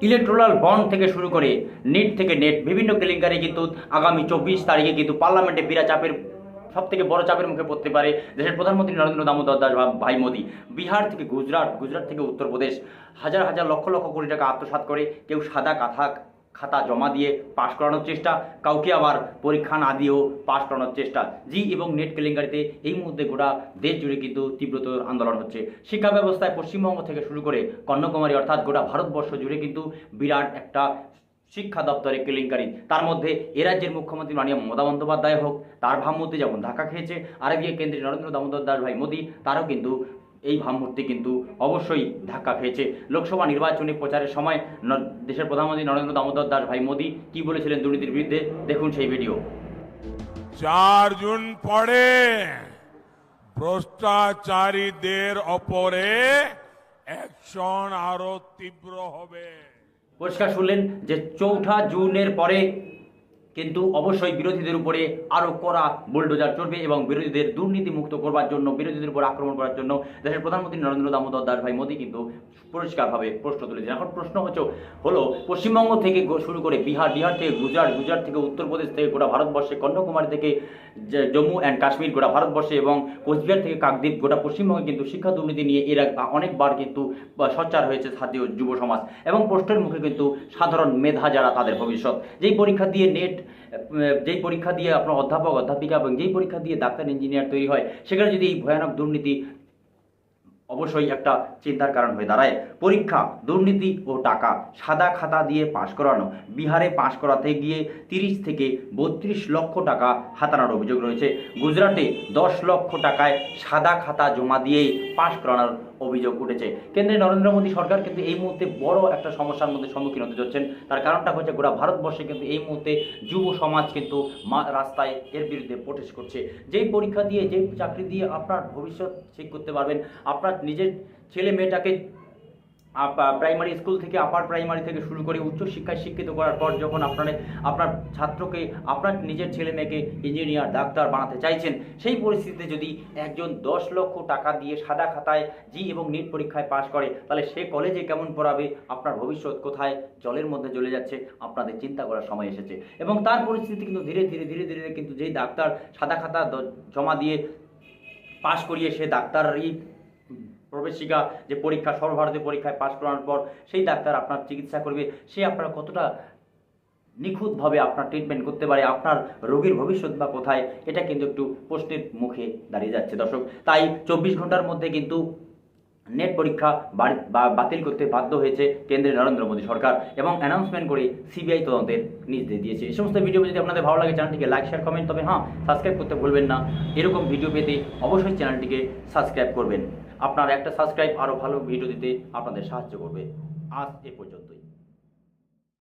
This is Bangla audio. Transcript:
ইলেকট্রাল বন্ড থেকে শুরু করে নিট থেকে নেট বিভিন্ন কেলেঙ্কারি কিন্তু আগামী 24 তারিখে কিন্তু পার্লামেন্টে বিরাট চাপের সব থেকে বড় চাপের মুখে পড়তে পারে দেশের প্রধানমন্ত্রী নরেন্দ্র দামোদর দাস ভাই মোদী। বিহার থেকে গুজরাট, গুজরাট থেকে উত্তরপ্রদেশ হাজার হাজার লক্ষ লক্ষ কোটি টাকা আত্মসাৎ করে কেউ সাদা খাতা জমা দিয়ে পাশ করানোর চেষ্টা, কাউকে আবার পরীক্ষা না দিয়েও পাশ করানোর চেষ্টা। জি এবং নেট কেলেঙ্কারিতে এই মুহূর্তে গোটা দেশ জুড়ে কিন্তু তীব্রতর আন্দোলন হচ্ছে। শিক্ষা ব্যবস্থায় পশ্চিমবঙ্গ থেকে শুরু করে কন্যাকুমারী অর্থাৎ গোটা ভারতবর্ষ জুড়ে কিন্তু বিরাট একটা শিক্ষা দপ্তরে কেলেঙ্কারি। তার মধ্যে এ রাজ্যের মুখ্যমন্ত্রী মাননীয় মমতা বন্দ্যোপাধ্যায় হোক, তার ভাবমূর্তি যেমন ধাক্কা খেয়েছে, আর এদিকে কেন্দ্রীয় নরেন্দ্র দামোদর দাস ভাই মোদী, তারও কিন্তু এই ভাবমূর্তি কিন্তু অবশ্যই ধাক্কা খেয়েছে। লোকসভা নির্বাচনে প্রচারের সময় দেশের প্রধানমন্ত্রী নরেন্দ্র দামোদর দাস ভাই মোদী কি বলেছিলেন দুর্নীতির বিরুদ্ধে, দেখুন সেই ভিডিও। 4 জুন পরে ভ্রষ্টাচারীদের ওপরে অ্যাকশন আরো তীব্র হবে। পরিষ্কার শুনলেন যে 4 জুনের পরে কিন্তু অবশ্যই বিরোধীদের উপরে আরও কড়া বুলডোজার চলবে এবং বিরোধীদের দুর্নীতি মুক্ত করবার জন্য, বিরোধীদের উপর আক্রমণ করার জন্য দেশের প্রধানমন্ত্রী নরেন্দ্র দামোদর দাস ভাই মোদী কিন্তু পরিষ্কারভাবে প্রশ্ন তুলেছেন। এখন প্রশ্ন হলো পশ্চিমবঙ্গ থেকে শুরু করে বিহার, বিহার থেকে গুজরাট, গুজরাট থেকে উত্তরপ্রদেশ থেকে গোটা ভারতবর্ষে, কন্যাকুমারী থেকে জম্মু অ্যান্ড কাশ্মীর গোটা ভারতবর্ষে এবং কোচবিহার থেকে কাকদ্বীপ গোটা পশ্চিমবঙ্গে কিন্তু শিক্ষা দুর্নীতি নিয়ে এর অনেকবার কিন্তু সোচ্চার হয়েছে ছাত্র যুব সমাজ এবং প্রশ্নের মুখে কিন্তু সাধারণ মেধা যারা তাদের ভবিষ্যৎ, যেই পরীক্ষা দিয়ে নেট, যেই পরীক্ষা দিয়ে আপনার অধ্যাপক অধ্যাপিকা এবং যেই পরীক্ষা দিয়ে ডাক্তার ইঞ্জিনিয়ার তৈরি হয়, সেখানে যদি এই ভয়ানক দুর্নীতি অবশ্যই একটা চিন্তার কারণ হয়ে দাঁড়ায়। পরীক্ষা, দুর্নীতি ও টাকা, সাদা খাতা দিয়ে পাশ করানো। বিহারে পাশ করাতে গিয়ে 30 থেকে 32 লক্ষ টাকা হাতানোর অভিযোগ রয়েছে। গুজরাটে 10 লক্ষ টাকায় সাদা খাতা জমা দিয়েই পাশ করানোর অভিযোগ উঠেছে। কেন্দ্রে নরেন্দ্র মোদী সরকার কিন্তু এই মুহূর্তে বড় একটা সমস্যার মধ্যে সম্মুখীন হতে যাচ্ছেন। তার কারণটা হচ্ছে গোটা ভারতবর্ষে কিন্তু এই মুহূর্তে যুব সমাজ কিন্তু রাস্তায় এর বিরুদ্ধে প্রোটেস্ট করছে। যেই পরীক্ষা দিয়ে, যেই চাকরি দিয়ে আপনার ভবিষ্যৎ ঠিক করতে পারবেন, আপনার নিজের ছেলে মেয়েটাকে প্রাইমারি স্কুল থেকে আপার প্রাইমারি থেকে শুরু করে উচ্চশিক্ষায় শিক্ষিত করার পর যখন আপনার ছাত্রকে, আপনার নিজের ছেলে মেয়েকে ইঞ্জিনিয়ার, ডাক্তার বানাতে চাইছেন, সেই পরিস্থিতিতে যদি একজন 10 লক্ষ টাকা দিয়ে সাদা খাতায় জি এবং নিট পরীক্ষায় পাশ করে, তাহলে সে কলেজে কেমন পড়াবে, আপনার ভবিষ্যৎ কোথায় জলের মধ্যে জ্বলে যাচ্ছে, আপনাদের চিন্তা করার সময় এসেছে। এবং তার পরিস্থিতি কিন্তু ধীরে ধীরে কিন্তু যেই ডাক্তার সাদা খাতা জমা দিয়ে পাশ করিয়ে সে ডাক্তারই প্রবেশিকা যে পরীক্ষা, সর্বভারতীয় পরীক্ষায় পাশ করানোর পর সেই ডাক্তার আপনার চিকিৎসা করবে, সে আপনার কতটা নিখুঁতভাবে আপনার ট্রিটমেন্ট করতে পারে, আপনার রোগীর ভবিষ্যৎ বা কোথায়, এটা কিন্তু একটু প্রশ্নের মুখে দাঁড়িয়ে যাচ্ছে দর্শক। তাই 24 ঘন্টার মধ্যে কিন্তু নেট পরীক্ষা বাতিল করতে বাধ্য হয়েছে কেন্দ্রের নরেন্দ্র মোদী সরকার এবং অ্যানাউন্সমেন্ট করে সিবিআই তদন্তের নির্দেশ দিয়েছে। এই সমস্ত ভিডিও যদি আপনাদের ভালো লাগে চ্যানেলটিকে লাইক, শেয়ার, কমেন্ট, তবে হ্যাঁ সাবস্ক্রাইব করতে ভুলবেন না। এরকম ভিডিও পেতে অবশ্যই চ্যানেলটিকে সাবস্ক্রাইব করবেন। আপনার একটা সাবস্ক্রাইব আরও ভালো ভিডিও দিতে আপনাদের সাহায্য করবে। আজ এ পর্যন্তই।